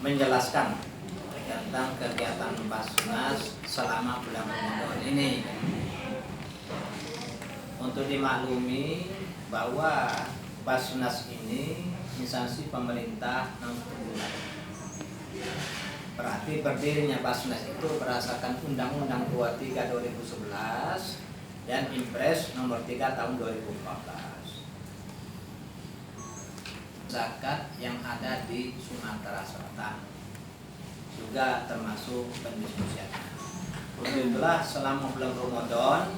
menjelaskan tentang kegiatan Basnas selama bulan Ramadan ini. Untuk dimaklumi bahwa Basnas ini instansi pemerintah non bulan. Berarti berdirinya Basnas itu berdasarkan Undang-Undang 23 2011 dan Impres nomor 3 tahun 2014. Zakat yang ada di Sumatera Selatan juga termasuk pendistribusiannya. Itulah selama bulan Ramadan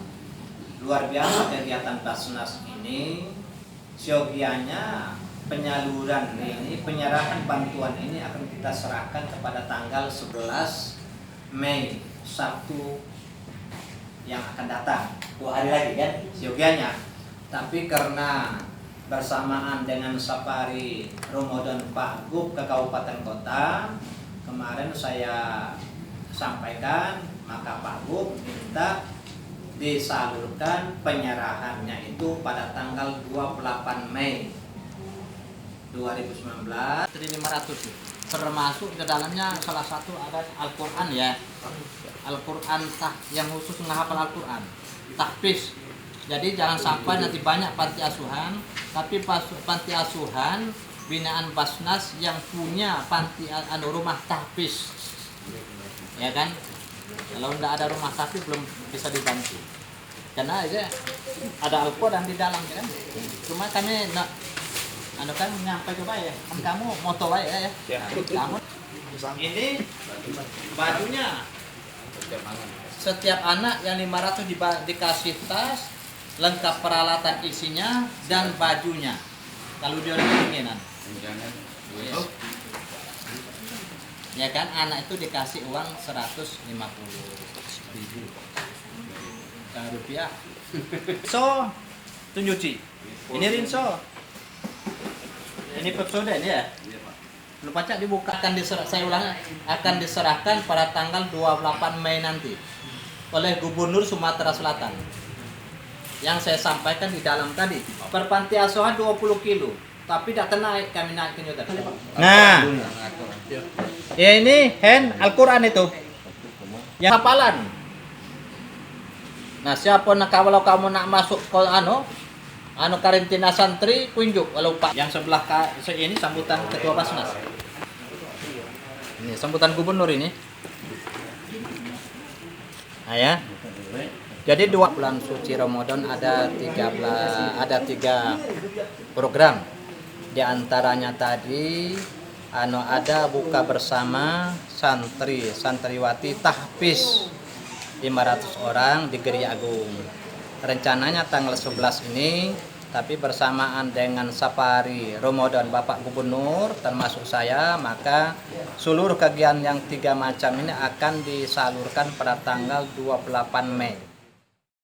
luar biasa kegiatan Basnas ini. Siogianya penyaluran ini, penyerahan bantuan ini akan kita serahkan kepada tanggal 11 Mei, Sabtu yang akan datang. 2 hari lagi kan siogianya. Tapi karena bersamaan dengan safari Ramadan Pak Gub ke Kabupaten Kota, kemarin saya sampaikan, maka Pak Gub minta disalurkan penyerahannya itu pada tanggal 28 Mei 2019. 1.500 termasuk di dalamnya salah satu ada Al-Quran ya, Al-Quran yang khusus menghafal Al-Quran, tahfiz. Jadi jangan sampai nanti banyak panti asuhan, tapi panti asuhan binaan Basnas yang punya panti rumah tahfiz, ya kan? Kalau tidak ada rumah tahfiz belum bisa dibantu, karena aja ada Al-Quran di dalam kan. Cuma kami nak kan nyampe coba ya, kan kamu moto ya. Kamu ini bajunya setiap anak yang 500 dikasih tas lengkap peralatan isinya dan bajunya kalau dia keinginan. Yes. Ya kan, anak itu dikasih uang 150.000 rupiah. So, tunjuki. Ini rinso. Ini episode ini ya. Lupa cak dibuka, saya ulang, akan diserahkan pada tanggal 28 Mei nanti oleh Gubernur Sumatera Selatan. Yang saya sampaikan di dalam tadi, per panti asuhan 20 kilo, tapi tidak naik, kami naikin juga. Nah, ya ini hand Al-Quran itu, yang hafalan. Nah, siapa nak kalau kamu nak masuk ke karantina santri, kunjuk walau Pak. Yang sebelah ini sambutan Ketua Basnas. Ini sambutan Gubernur ini. Nah ya. Jadi 2 bulan suci Ramadan ada 3 program. Di antaranya tadi ada buka bersama santriwati tahfiz 500 orang di Geria Agung. Rencananya tanggal 11 ini, tapi bersamaan dengan safari Ramadan Bapak Gubernur termasuk saya, maka seluruh kegiatan yang 3 macam ini akan disalurkan pada tanggal 28 Mei.